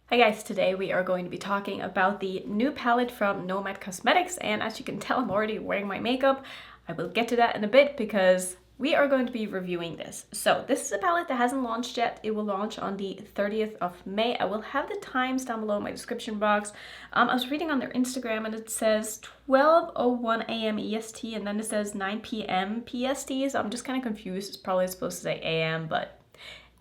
Hi guys, today we are going to be talking about the new palette from Nomad Cosmetics, and as you can tell I'm already wearing my makeup. I will get to that in a bit because we are going to be reviewing this. So this is a palette that hasn't launched yet. It will launch on the 30th of May. I will have the times down below in my description box. I was reading on their Instagram and it says 12:01 AM EST and then it says 9 PM PST, so I'm just kind of confused. It's probably supposed to say AM, but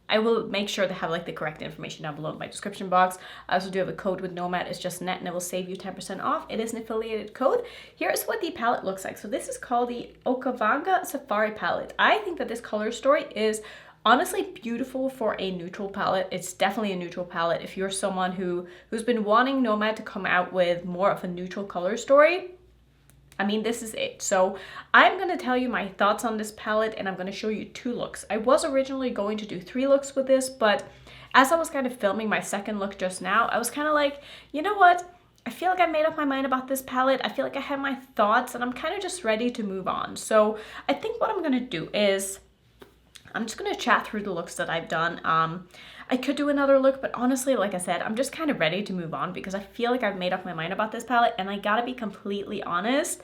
I will make sure to have like the correct information down below in my description box. I also do have a code with Nomad, it's just Annette, and it will save you 10% off. It is an affiliated code. Here's what the palette looks like. So this is called the Nomad Safari palette. I think that this color story is honestly beautiful for a neutral palette. It's definitely a neutral palette. If you're someone who's been wanting Nomad to come out with more of a neutral color story, I mean, this is it. So I'm going to tell you my thoughts on this palette and I'm going to show you 2 looks. I was originally going to do 3 looks with this, but as I was kind of filming my second look just now, I was kind of like, you know what? I feel like I made up my mind about this palette. I feel like I have my thoughts and I'm kind of just ready to move on. So I think what I'm going to do is I'm just going to chat through the looks that I've done. I could do another look, but honestly, like I said, I'm just kind of ready to move on because I feel like I've made up my mind about this palette, and I gotta be completely honest,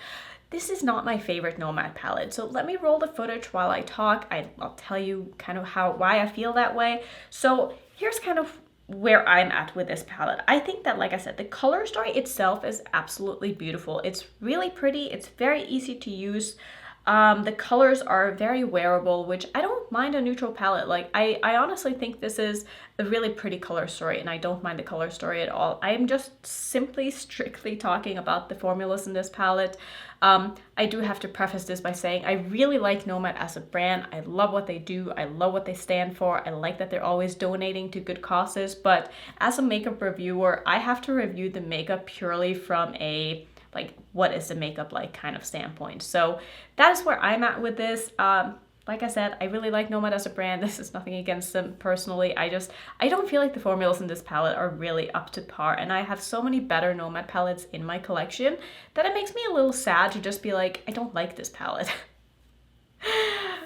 this is not my favorite Nomad palette. So let me roll the footage while I talk. I'll tell you kind of why I feel that way. So here's kind of where I'm at with this palette. I think that, like I said, the color story itself is absolutely beautiful. It's really pretty. It's very easy to use. The colors are very wearable, which I don't mind a neutral palette. Like, I honestly think this is a really pretty color story, and I don't mind the color story at all. I am just simply strictly talking about the formulas in this palette. I do have to preface this by saying I really like Nomad as a brand. I love what they do. I love what they stand for. I like that they're always donating to good causes, but as a makeup reviewer, I have to review the makeup purely from a like, what is the makeup like kind of standpoint. So that is where I'm at with this. Like I said, I really like Nomad as a brand. This is nothing against them personally. I don't feel like the formulas in this palette are really up to par, and I have so many better Nomad palettes in my collection that it makes me a little sad to just be like, I don't like this palette.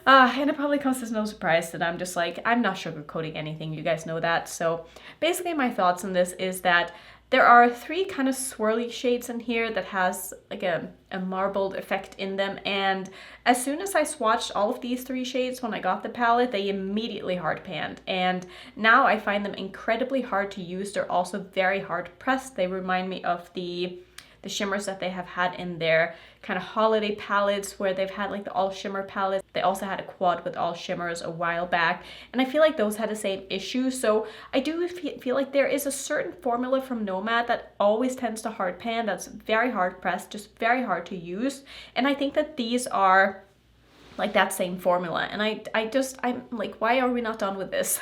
And it probably comes as no surprise that I'm just like, I'm not sugarcoating anything, you guys know that. So basically my thoughts on this is that there are 3 kind of swirly shades in here that has like a marbled effect in them, and as soon as I swatched all of these 3 shades when I got the palette, they immediately hard panned, and now I find them incredibly hard to use. They're also very hard pressed. They remind me of the shimmers that they have had in their kind of holiday palettes, where they've had like the all shimmer palette. They also had a quad with all shimmers a while back, and I feel like those had the same issue. So I do feel like there is a certain formula from Nomad that always tends to hard pan, that's very hard pressed, just very hard to use, and I think that these are like that same formula, and I'm like, why are we not done with this?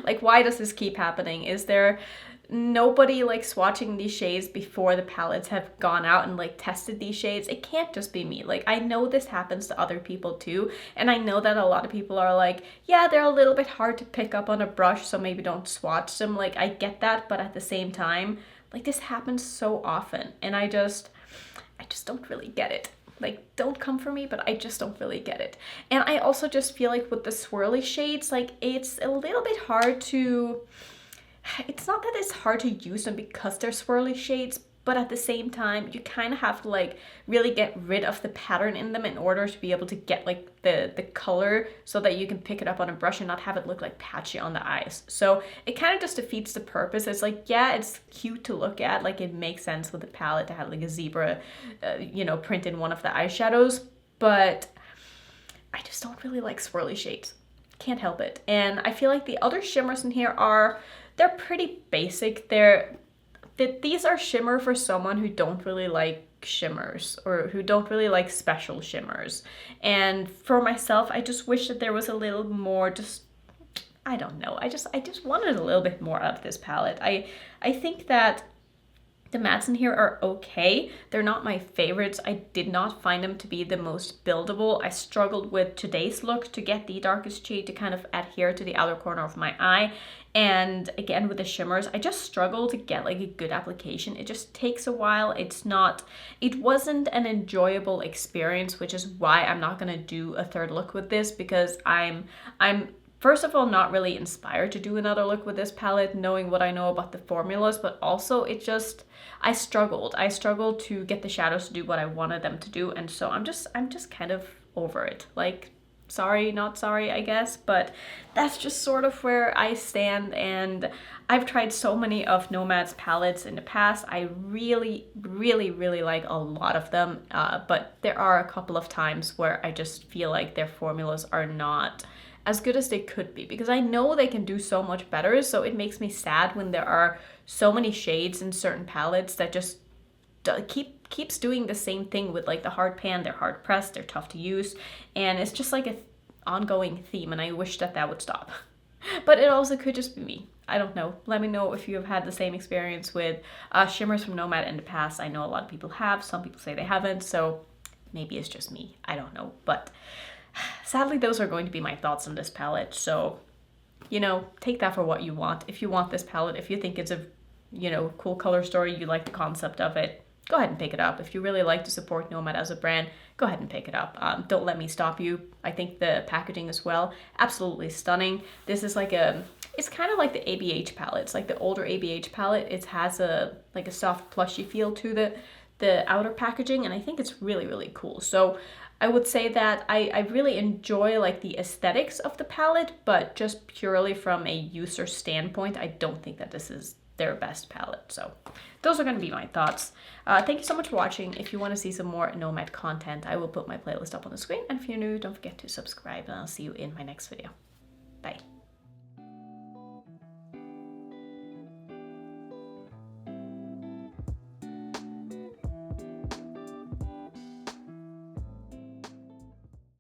Like, why does this keep happening? Is there nobody like swatching these shades before the palettes have gone out and like tested these shades? It can't just be me. Like, I know this happens to other people too, and I know that a lot of people are like, yeah, they're a little bit hard to pick up on a brush, so maybe don't swatch them. Like, I get that, but at the same time, like, this happens so often, and I just don't really get it. Like, don't come for me, but I just don't really get it. And I also just feel like with the swirly shades, like, it's a little bit hard to, it's not that it's hard to use them because they're swirly shades, but at the same time, you kind of have to like really get rid of the pattern in them in order to be able to get like the color so that you can pick it up on a brush and not have it look like patchy on the eyes. So it kind of just defeats the purpose. It's like, yeah, it's cute to look at. Like, it makes sense with the palette to have like a zebra, print in one of the eyeshadows, but I just don't really like swirly shades. Can't help it. And I feel like the other shimmers in here they're pretty basic. These are shimmer for someone who don't really like shimmers or who don't really like special shimmers. And for myself, I just wish that there was a little more, I don't know. I just wanted a little bit more out of this palette. I think that the mattes in here are okay. They're not my favorites. I did not find them to be the most buildable. I struggled with today's look to get the darkest shade to kind of adhere to the outer corner of my eye. And again, with the shimmers, I just struggle to get like a good application. It just takes a while. It wasn't an enjoyable experience, which is why I'm not gonna do a third look with this, because I'm first of all, not really inspired to do another look with this palette, knowing what I know about the formulas, but also I struggled to get the shadows to do what I wanted them to do, and so I'm just kind of over it. Like, sorry, not sorry, I guess, but that's just sort of where I stand. And I've tried so many of Nomad's palettes in the past. I really, really, really like a lot of them, but there are a couple of times where I just feel like their formulas are not as good as they could be, because I know they can do so much better. So it makes me sad when there are so many shades in certain palettes that just keeps doing the same thing with like the hard pan. They're hard pressed, they're tough to use, and it's just like an ongoing theme, and I wish that would stop. But it also could just be me. I don't know. Let me know if you have had the same experience with shimmers from Nomad in the past. I know a lot of people have. Some people say they haven't, so maybe it's just me. I don't know. But sadly, those are going to be my thoughts on this palette. So, you know, take that for what you want. If you want this palette, if you think it's a, you know, cool color story, you like the concept of it, go ahead and pick it up. If you really like to support Nomad as a brand, go ahead and pick it up. Don't let me stop you. I think the packaging as well, absolutely stunning. This is like it's kind of like the ABH palettes, like the older ABH palette. It has a soft plushy feel to the outer packaging, and I think it's really, really cool. So I would say that I really enjoy like the aesthetics of the palette, but just purely from a user standpoint, I don't think that this is their best palette. So those are going to be my thoughts. Thank you so much for watching. If you want to see some more Nomad content, I will put my playlist up on the screen. And if you're new, don't forget to subscribe, and I'll see you in my next video. Bye.